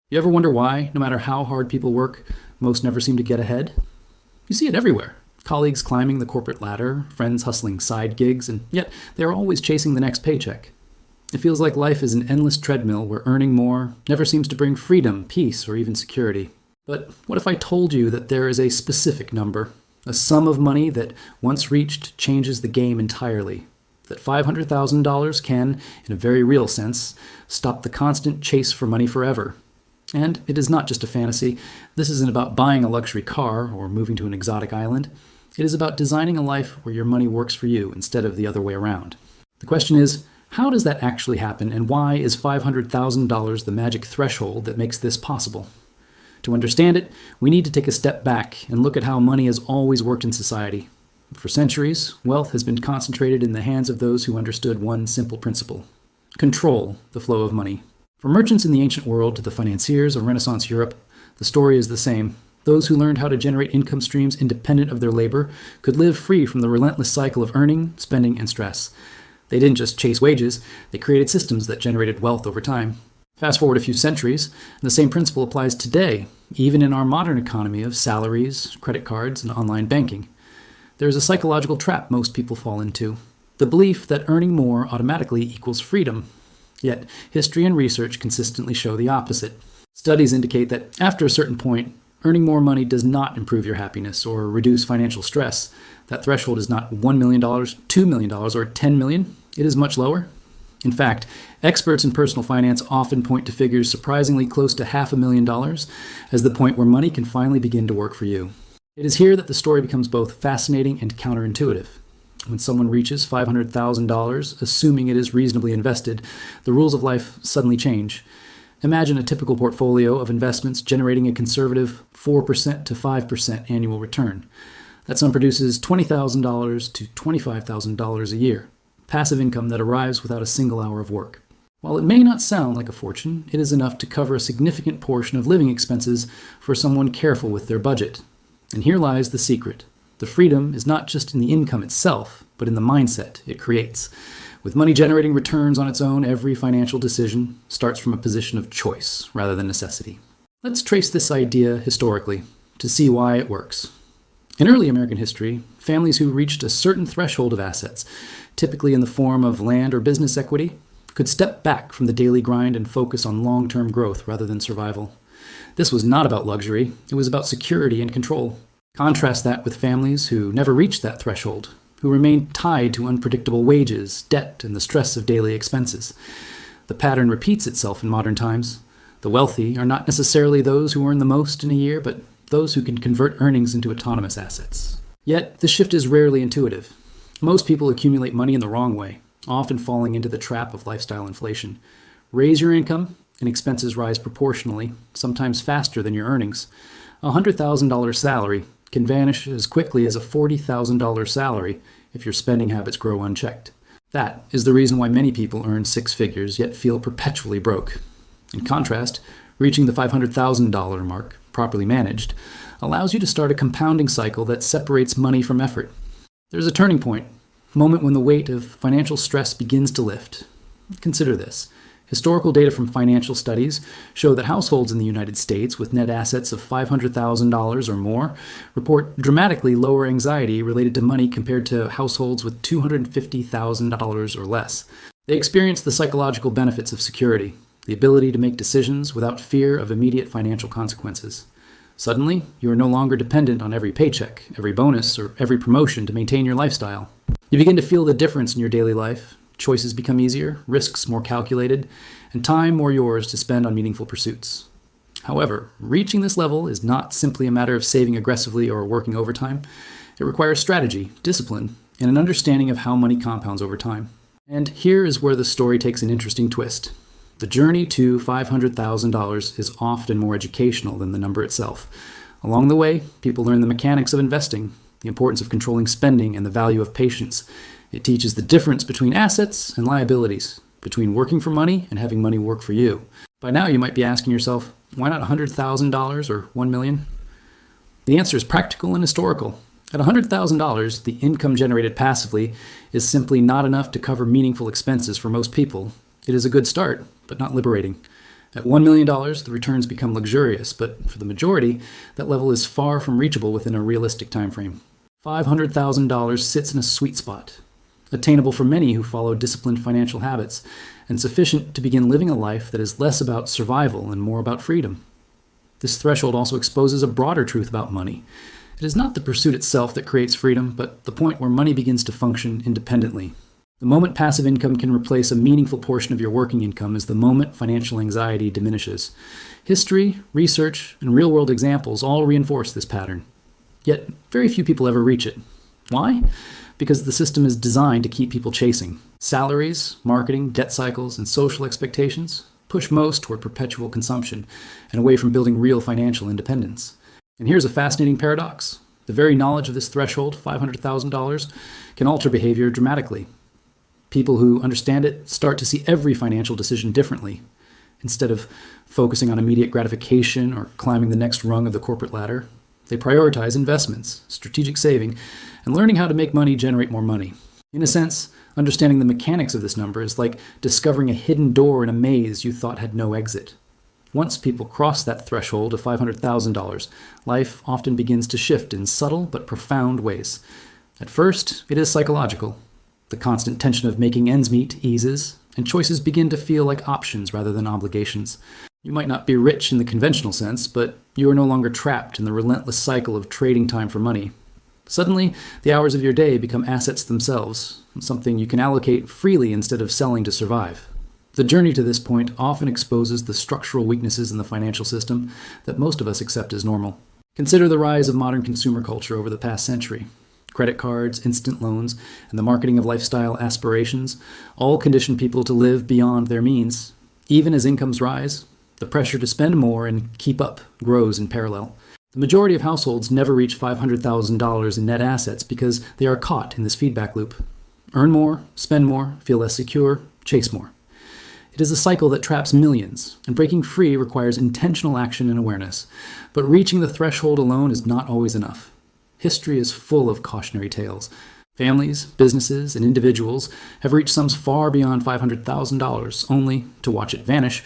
You ever wonder why, no matter how hard people work, most never seem to get ahead? You see it everywhere. Colleagues climbing the corporate ladder, friends hustling side gigs, and yet they are always chasing the next paycheck. It feels like life is an endless treadmill where earning more never seems to bring freedom, peace, or even security. But what if I told you that there is a specific number, a sum of money that, once reached, changes the game entirely? That $500,000 can, in a very real sense, stop the constant chase for money forever. And it is not just a fantasy. This isn't about buying a luxury car or moving to an exotic island. It is about designing a life where your money works for you instead of the other way around. The question is, how does that actually happen, and why is $500,000 the magic threshold that makes this possible? To understand it, we need to take a step back and look at how money has always worked in society. For centuries, wealth has been concentrated in the hands of those who understood one simple principle: control the flow of money. From merchants in the ancient world to the financiers of Renaissance Europe, the story is the same. Those who learned how to generate income streams independent of their labor could live free from the relentless cycle of earning, spending, and stress. They didn't just chase wages, they created systems that generated wealth over time. Fast forward a few centuries, and the same principle applies today, even in our modern economy of salaries, credit cards, and online banking. There is a psychological trap most people fall into: the belief that earning more automatically equals freedom. Yet, history and research consistently show the opposite. Studies indicate that after a certain point, earning more money does not improve your happiness or reduce financial stress. That threshold is not $1 million, $2 million, or $10 million. It is much lower. In fact, experts in personal finance often point to figures surprisingly close to $500,000 as the point where money can finally begin to work for you. It is here that the story becomes both fascinating and counterintuitive. When someone reaches $500,000, assuming it is reasonably invested, the rules of life suddenly change. Imagine a typical portfolio of investments generating a conservative 4% to 5% annual return. That sum produces $20,000 to $25,000 a year, passive income that arrives without a single hour of work. While it may not sound like a fortune, it is enough to cover a significant portion of living expenses for someone careful with their budget. And here lies the secret. The freedom is not just in the income itself, but in the mindset it creates. With money generating returns on its own, every financial decision starts from a position of choice rather than necessity. Let's trace this idea historically to see why it works. In early American history, families who reached a certain threshold of assets, typically in the form of land or business equity, could step back from the daily grind and focus on long-term growth rather than survival. This was not about luxury, it was about security and control. Contrast that with families who never reached that threshold, who remained tied to unpredictable wages, debt, and the stress of daily expenses. The pattern repeats itself in modern times. The wealthy are not necessarily those who earn the most in a year, but those who can convert earnings into autonomous assets. Yet, this shift is rarely intuitive. Most people accumulate money in the wrong way, often falling into the trap of lifestyle inflation. Raise your income, and expenses rise proportionally, sometimes faster than your earnings. A $100,000 salary can vanish as quickly as a $40,000 salary if your spending habits grow unchecked. That is the reason why many people earn six figures yet feel perpetually broke. In contrast, reaching the $500,000 mark, properly managed, allows you to start a compounding cycle that separates money from effort. There's a turning point, a moment when the weight of financial stress begins to lift. Consider this. Historical data from financial studies show that households in the United States with net assets of $500,000 or more report dramatically lower anxiety related to money compared to households with $250,000 or less. They experience the psychological benefits of security, the ability to make decisions without fear of immediate financial consequences. Suddenly, you are no longer dependent on every paycheck, every bonus, or every promotion to maintain your lifestyle. You begin to feel the difference in your daily life. Choices become easier, risks more calculated, and time more yours to spend on meaningful pursuits. However, reaching this level is not simply a matter of saving aggressively or working overtime. It requires strategy, discipline, and an understanding of how money compounds over time. And here is where the story takes an interesting twist. The journey to $500,000 is often more educational than the number itself. Along the way, people learn the mechanics of investing, the importance of controlling spending, and the value of patience. It teaches the difference between assets and liabilities, between working for money and having money work for you. By now you might be asking yourself, why not $100,000 or $1 million? The answer is practical and historical. At $100,000, the income generated passively is simply not enough to cover meaningful expenses for most people. It is a good start, but not liberating. At $1 million, the returns become luxurious, but for the majority, that level is far from reachable within a realistic time frame. $500,000 sits in a sweet spot, attainable for many who follow disciplined financial habits, and sufficient to begin living a life that is less about survival and more about freedom. This threshold also exposes a broader truth about money. It is not the pursuit itself that creates freedom, but the point where money begins to function independently. The moment passive income can replace a meaningful portion of your working income is the moment financial anxiety diminishes. History, research, and real-world examples all reinforce this pattern. Yet, very few people ever reach it. Why? Because the system is designed to keep people chasing. Salaries, marketing, debt cycles, and social expectations push most toward perpetual consumption and away from building real financial independence. And here's a fascinating paradox. The very knowledge of this threshold, $500,000, can alter behavior dramatically. People who understand it start to see every financial decision differently. Instead of focusing on immediate gratification or climbing the next rung of the corporate ladder, they prioritize investments, strategic saving, and learning how to make money generate more money. In a sense, understanding the mechanics of this number is like discovering a hidden door in a maze you thought had no exit. Once people cross that threshold of $500,000, life often begins to shift in subtle but profound ways. At first, it is psychological. The constant tension of making ends meet eases, and choices begin to feel like options rather than obligations. You might not be rich in the conventional sense, but you are no longer trapped in the relentless cycle of trading time for money. Suddenly, the hours of your day become assets themselves, something you can allocate freely instead of selling to survive. The journey to this point often exposes the structural weaknesses in the financial system that most of us accept as normal. Consider the rise of modern consumer culture over the past century. Credit cards, instant loans, and the marketing of lifestyle aspirations all condition people to live beyond their means. Even as incomes rise, the pressure to spend more and keep up grows in parallel. The majority of households never reach $500,000 in net assets because they are caught in this feedback loop. Earn more, spend more, feel less secure, chase more. It is a cycle that traps millions, and breaking free requires intentional action and awareness. But reaching the threshold alone is not always enough. History is full of cautionary tales. Families, businesses, and individuals have reached sums far beyond $500,000, only to watch it vanish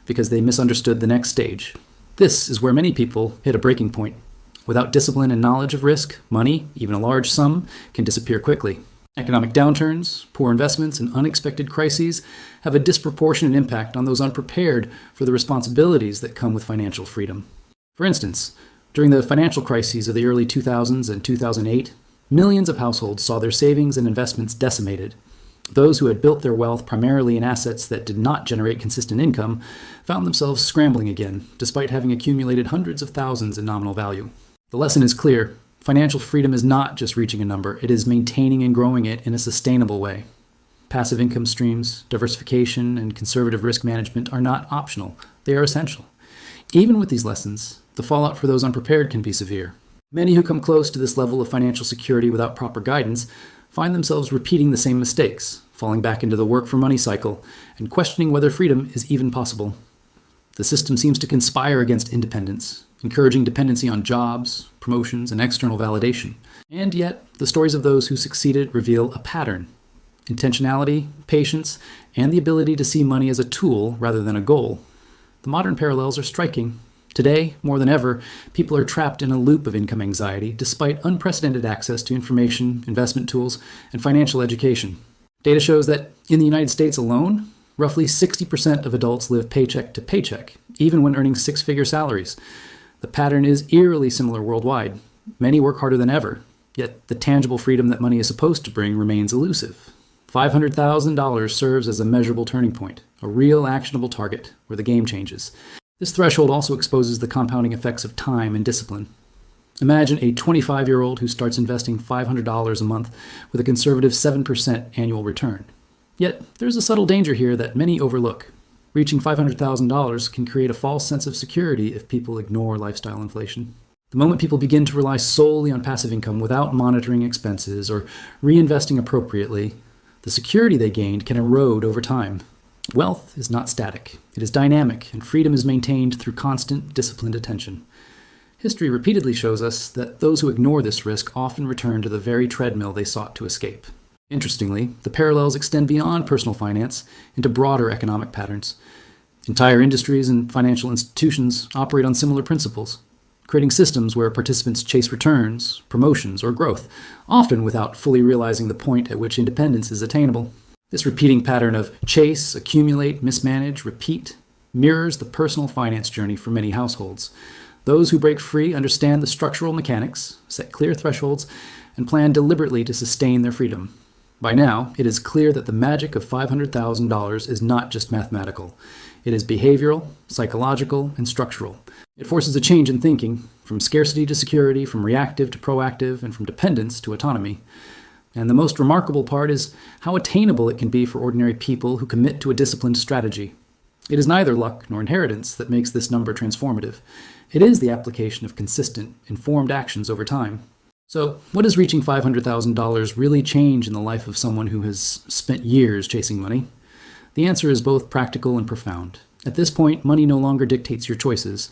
because they misunderstood the next stage. This is where many people hit a breaking point. Without discipline and knowledge of risk, money, even a large sum, can disappear quickly. Economic downturns, poor investments, and unexpected crises have a disproportionate impact on those unprepared for the responsibilities that come with financial freedom. For instance, during the financial crises of the early 2000s and 2008, millions of households saw their savings and investments decimated. Those who had built their wealth primarily in assets that did not generate consistent income found themselves scrambling again, despite having accumulated hundreds of thousands in nominal value. The lesson is clear. Financial freedom is not just reaching a number, it is maintaining and growing it in a sustainable way. Passive income streams, diversification, and conservative risk management are not optional, they are essential. Even with these lessons, the fallout for those unprepared can be severe. Many who come close to this level of financial security without proper guidance find themselves repeating the same mistakes, falling back into the work for money cycle, and questioning whether freedom is even possible. The system seems to conspire against independence, encouraging dependency on jobs, promotions, and external validation. And yet, the stories of those who succeeded reveal a pattern. Intentionality, patience, and the ability to see money as a tool rather than a goal. The modern parallels are striking. Today, more than ever, people are trapped in a loop of income anxiety despite unprecedented access to information, investment tools, and financial education. Data shows that in the United States alone, roughly 60% of adults live paycheck to paycheck, even when earning six-figure salaries. The pattern is eerily similar worldwide. Many work harder than ever, yet the tangible freedom that money is supposed to bring remains elusive. $500,000 serves as a measurable turning point, a real actionable target where the game changes. This threshold also exposes the compounding effects of time and discipline. Imagine a 25-year-old who starts investing $500 a month with a conservative 7% annual return. Yet, there's a subtle danger here that many overlook. Reaching $500,000 can create a false sense of security if people ignore lifestyle inflation. The moment people begin to rely solely on passive income without monitoring expenses or reinvesting appropriately, the security they gained can erode over time. Wealth is not static. It is dynamic, and freedom is maintained through constant, disciplined attention. History repeatedly shows us that those who ignore this risk often return to the very treadmill they sought to escape. Interestingly, the parallels extend beyond personal finance into broader economic patterns. Entire industries and financial institutions operate on similar principles, creating systems where participants chase returns, promotions, or growth, often without fully realizing the point at which independence is attainable. This repeating pattern of chase, accumulate, mismanage, repeat mirrors the personal finance journey for many households. Those who break free understand the structural mechanics, set clear thresholds, and plan deliberately to sustain their freedom. By now, it is clear that the magic of $500,000 is not just mathematical. It is behavioral, psychological, and structural. It forces a change in thinking, from scarcity to security, from reactive to proactive, and from dependence to autonomy. And the most remarkable part is how attainable it can be for ordinary people who commit to a disciplined strategy. It is neither luck nor inheritance that makes this number transformative. It is the application of consistent, informed actions over time. So, what does reaching $500,000 really change in the life of someone who has spent years chasing money? The answer is both practical and profound. At this point, money no longer dictates your choices.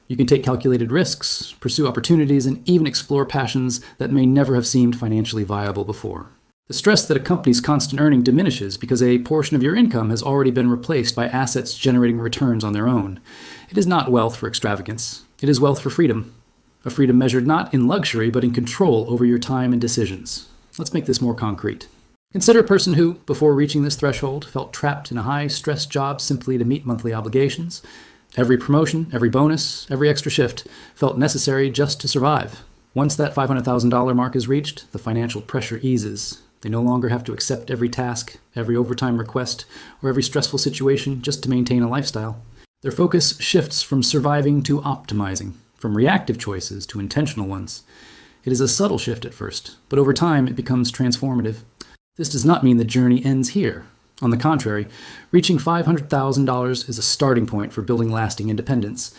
You can take calculated risks, pursue opportunities, and even explore passions that may never have seemed financially viable before. The stress that accompanies constant earning diminishes because a portion of your income has already been replaced by assets generating returns on their own. It is not wealth for extravagance. It is wealth for freedom. A freedom measured not in luxury, but in control over your time and decisions. Let's make this more concrete. Consider a person who, before reaching this threshold, felt trapped in a high-stress job simply to meet monthly obligations. Every promotion, every bonus, every extra shift felt necessary just to survive. Once that $500,000 mark is reached, the financial pressure eases. They no longer have to accept every task, every overtime request, or every stressful situation just to maintain a lifestyle. Their focus shifts from surviving to optimizing, from reactive choices to intentional ones. It is a subtle shift at first, but over time it becomes transformative. This does not mean the journey ends here. On the contrary, reaching $500,000 is a starting point for building lasting independence.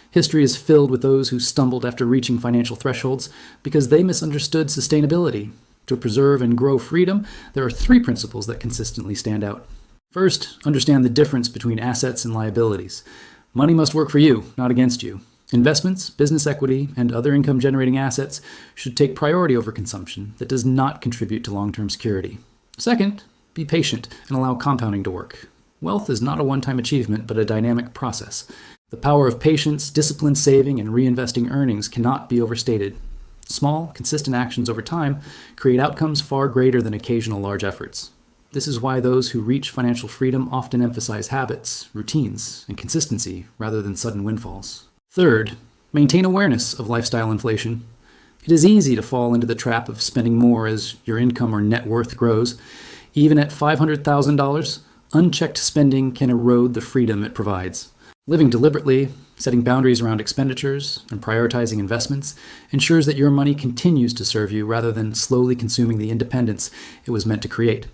History is filled with those who stumbled after reaching financial thresholds because they misunderstood sustainability. To preserve and grow freedom, there are three principles that consistently stand out. First, understand the difference between assets and liabilities. Money must work for you, not against you. Investments, business equity, and other income-generating assets should take priority over consumption that does not contribute to long-term security. Second, be patient and allow compounding to work. Wealth is not a one-time achievement, but a dynamic process. The power of patience, disciplined saving, and reinvesting earnings cannot be overstated. Small, consistent actions over time create outcomes far greater than occasional large efforts. This is why those who reach financial freedom often emphasize habits, routines, and consistency rather than sudden windfalls. Third, maintain awareness of lifestyle inflation. It is easy to fall into the trap of spending more as your income or net worth grows. Even at $500,000, unchecked spending can erode the freedom it provides. Living deliberately, setting boundaries around expenditures, and prioritizing investments ensures that your money continues to serve you rather than slowly consuming the independence it was meant to create.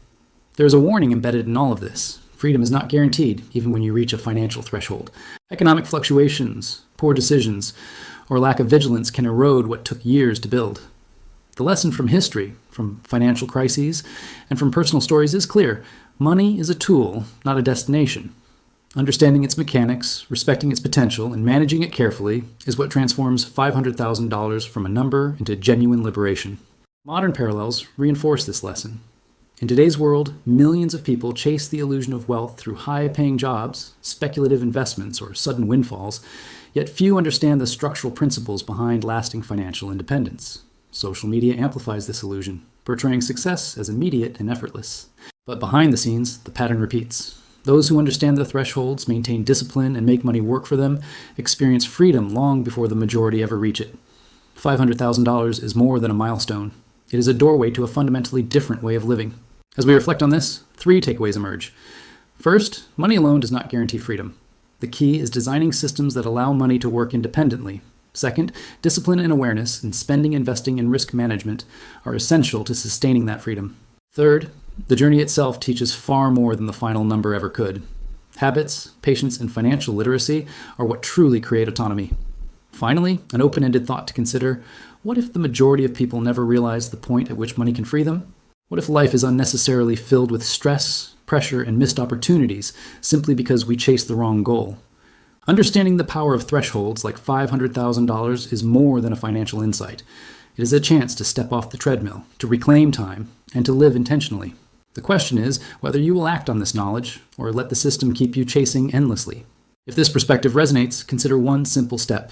There is a warning embedded in all of this. Freedom is not guaranteed, even when you reach a financial threshold. Economic fluctuations, poor decisions, or lack of vigilance can erode what took years to build. The lesson from history, from financial crises, and from personal stories is clear. Money is a tool, not a destination. Understanding its mechanics, respecting its potential, and managing it carefully is what transforms $500,000 from a number into genuine liberation. Modern parallels reinforce this lesson. In today's world, millions of people chase the illusion of wealth through high-paying jobs, speculative investments, or sudden windfalls, yet few understand the structural principles behind lasting financial independence. Social media amplifies this illusion, portraying success as immediate and effortless. But behind the scenes, the pattern repeats. Those who understand their thresholds, maintain discipline, and make money work for them experience freedom long before the majority ever reach it. $500,000 is more than a milestone. It is a doorway to a fundamentally different way of living. As we reflect on this, three takeaways emerge. First, money alone does not guarantee freedom. The key is designing systems that allow money to work independently. Second, discipline and awareness in spending, investing, and risk management are essential to sustaining that freedom. Third, the journey itself teaches far more than the final number ever could. Habits, patience, and financial literacy are what truly create autonomy. Finally, an open-ended thought to consider: what if the majority of people never realize the point at which money can free them? What if life is unnecessarily filled with stress, pressure, and missed opportunities simply because we chase the wrong goal? Understanding the power of thresholds like $500,000 is more than a financial insight. It is a chance to step off the treadmill, to reclaim time, and to live intentionally. The question is whether you will act on this knowledge or let the system keep you chasing endlessly. If this perspective resonates, consider one simple step.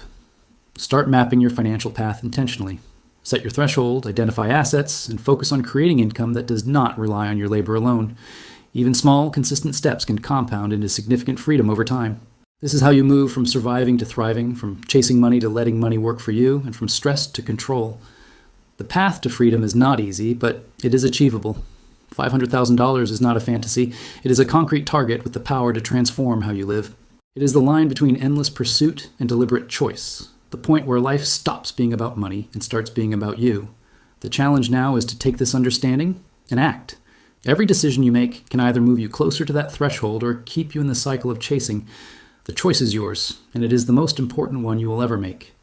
Start mapping your financial path intentionally. Set your threshold, identify assets, and focus on creating income that does not rely on your labor alone. Even small, consistent steps can compound into significant freedom over time. This is how you move from surviving to thriving, from chasing money to letting money work for you, and from stress to control. The path to freedom is not easy, but it is achievable. $500,000 is not a fantasy. It is a concrete target with the power to transform how you live. It is the line between endless pursuit and deliberate choice, the point where life stops being about money and starts being about you. The challenge now is to take this understanding and act. Every decision you make can either move you closer to that threshold or keep you in the cycle of chasing. The choice is yours, and it is the most important one you will ever make.